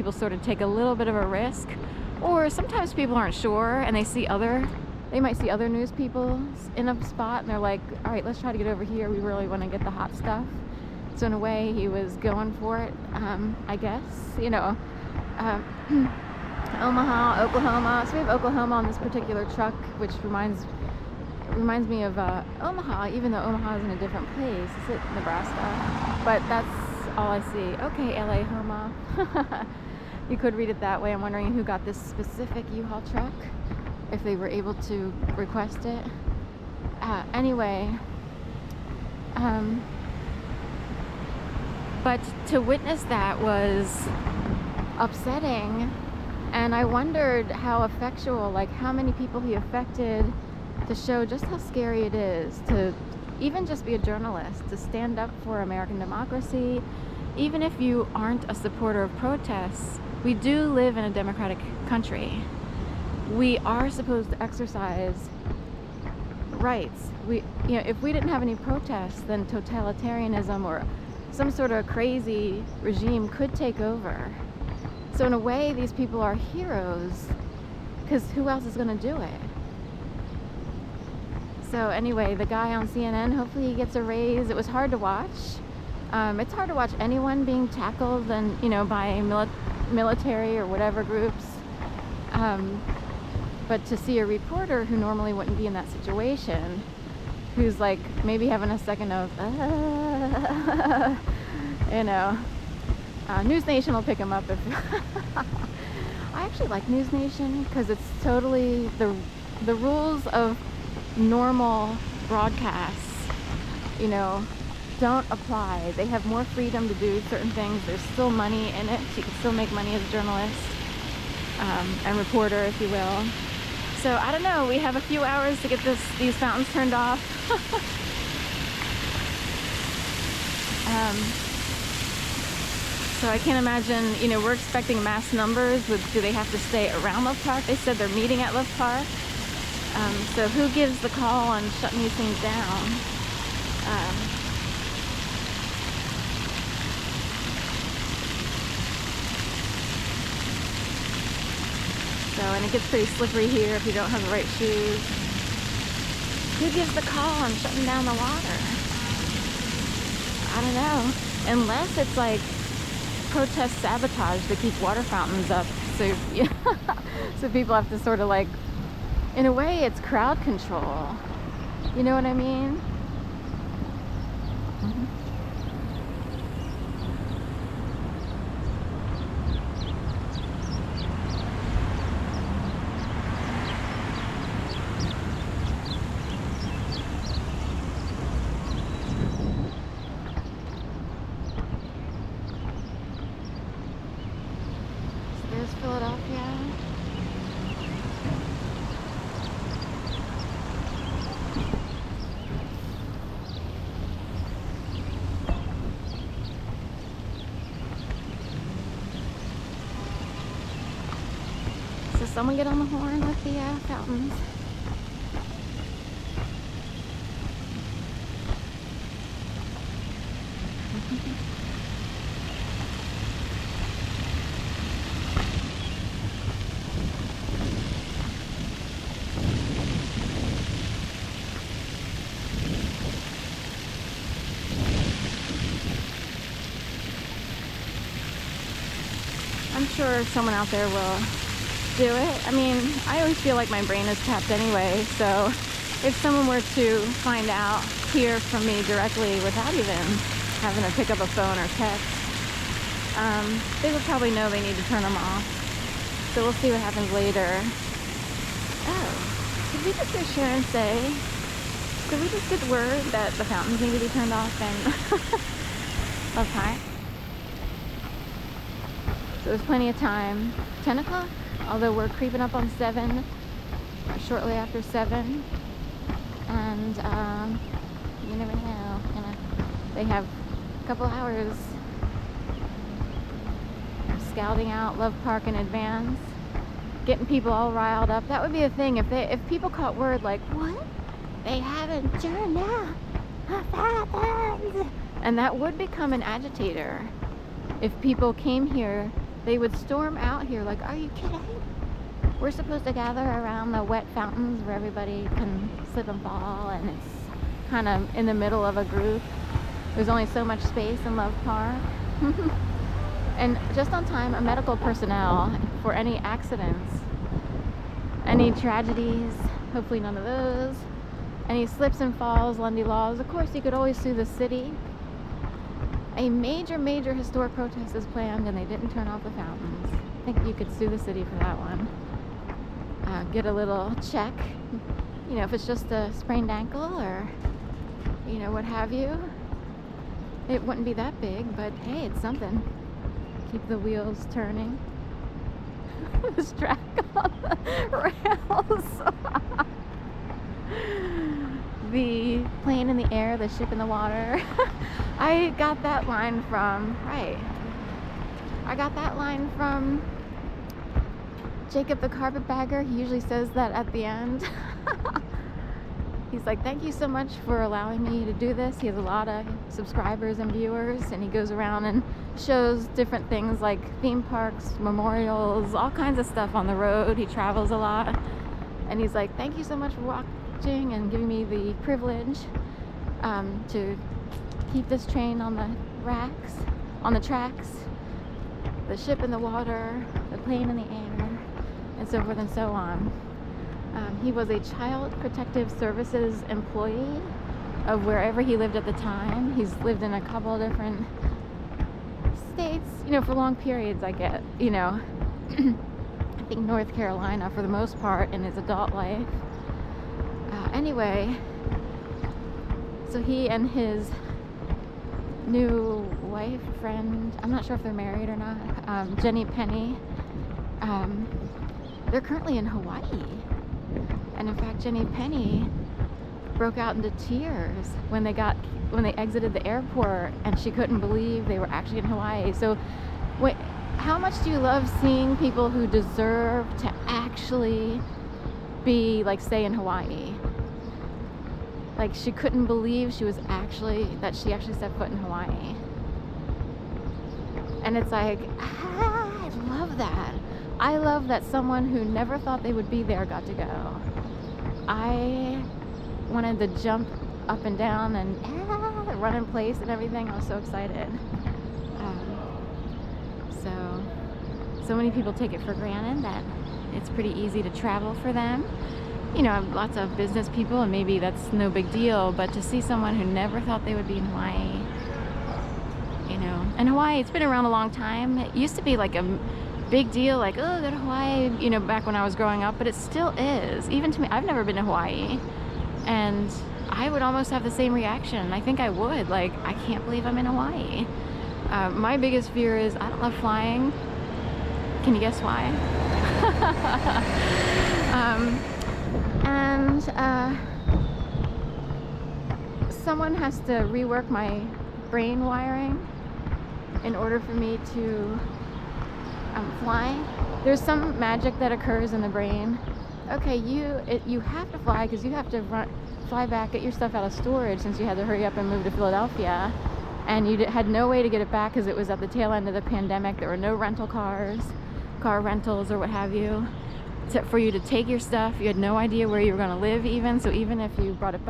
People sort of take a little bit of a risk, or sometimes people aren't sure and they might see other news people in a spot and they're like, all right, let's try to get over here. We really want to get the hot stuff. So in a way, he was going for it, I guess, Omaha, Oklahoma. So we have Oklahoma on this particular truck, which reminds me of Omaha, even though Omaha is in a different place. It's at Nebraska, but that's all I see. Okay, LA Homa. You could read it that way. I'm wondering who got this specific U-Haul truck, if they were able to request it. Anyway, but to witness that was upsetting, and I wondered how effectual, like how many people he affected, to show just how scary it is to even just be a journalist, to stand up for American democracy. Even if you aren't a supporter of protests, we do live in a democratic country. We are supposed to exercise rights. If we didn't have any protests, then totalitarianism or some sort of crazy regime could take over. So in a way, these people are heroes, because who else is going to do it? So anyway, the guy on CNN, hopefully he gets a raise. It was hard to watch. It's hard to watch anyone being tackled and by military or whatever groups. But to see a reporter who normally wouldn't be in that situation, who's like maybe having a second of, News Nation will pick him up if. I actually like News Nation because it's totally the rules of normal broadcasts, don't apply. They have more freedom to do certain things. There's still money in it. So you can still make money as a journalist and reporter, if you will. So I don't know. We have a few hours to get these fountains turned off. So I can't imagine. We're expecting mass numbers. Do they have to stay around Love Park? They said they're meeting at Love Park. So who gives the call on shutting these things down? And it gets pretty slippery here if you don't have the right shoes. Who gives the call on shutting down the water? I don't know. Unless it's like protest sabotage to keep water fountains up. So, so people have to sort of like, in a way, it's crowd control. You know what I mean? Philadelphia. So someone get on the horn with the fountains. I'm sure someone out there will do it. I mean, I always feel like my brain is tapped anyway, so if someone were to find out, hear from me directly without even having to pick up a phone or text, they would probably know they need to turn them off. So we'll see what happens later. Oh, did we just hear Sharon say, did we just get word that the fountains need to be turned off and Love Park? So there's plenty of time. 10 o'clock? Although we're creeping up on 7, shortly after 7. And you never know. They have a couple hours scouting out Love Park in advance, getting people all riled up. That would be a thing if people caught word like, what? They haven't turned out the fountains. And that would become an agitator. If people came here they would storm out here like, are you kidding? We're supposed to gather around the wet fountains where everybody can slip and fall, and it's kind of in the middle of a group. There's only so much space in Love Park. And just on time, a medical personnel for any accidents, any tragedies, hopefully none of those, any slips and falls, Lundy laws. Of course, you could always sue the city. A major historic protest is planned and they didn't turn off the fountains. I think you could sue the city for that one. Get a little check, you know, if it's just a sprained ankle or, you know, what have you. It wouldn't be that big, but hey, it's something. Keep the wheels turning. The track on the rails. The plane in the air, the ship in the water. I got that line from, I got that line from Jacob the Carpetbagger. He usually says that at the end. He's like, thank you so much for allowing me to do this. He has a lot of subscribers and viewers, and he goes around and shows different things like theme parks, memorials, all kinds of stuff on the road. He travels a lot. And he's like, thank you so much for watching and giving me the privilege to keep this train on the tracks, the ship in the water, the plane in the air, and so forth and so on. He was a Child Protective Services employee of wherever he lived at the time. He's lived in a couple of different states, you know, for long periods, I get, you know. I think North Carolina for the most part in his adult life. Anyway, so he and his new wife, friend, I'm not sure if they're married or not, Jenny Penny, they're currently in Hawaii. And in fact, Jenny Penny broke out into tears when they exited the airport, and she couldn't believe they were actually in Hawaii. So wait, how much do you love seeing people who deserve to actually be, like, stay in Hawaii? Like, she couldn't believe she actually set foot in Hawaii. And it's like, I love that. I love that someone who never thought they would be there got to go. I wanted to jump up and down and run in place and everything. I was so excited. So many people take it for granted that it's pretty easy to travel for them. You know, lots of business people, and maybe that's no big deal, but to see someone who never thought they would be in Hawaii, you know. And Hawaii, it's been around a long time. It used to be like a big deal, like, oh, go to Hawaii, you know, back when I was growing up, but it still is. Even to me, I've never been to Hawaii, and I would almost have the same reaction. I think I would, like, I can't believe I'm in Hawaii. My biggest fear is I don't love flying. Can you guess why? And someone has to rework my brain wiring in order for me to fly. There's some magic that occurs in the brain. Okay, you have to fly because you have to fly back, get your stuff out of storage, since you had to hurry up and move to Philadelphia, and you had no way to get it back because it was at the tail end of the pandemic. There were no rental cars, car rentals or what have you, for you to take your stuff. You had no idea where you were going to live even, so even if you brought it back,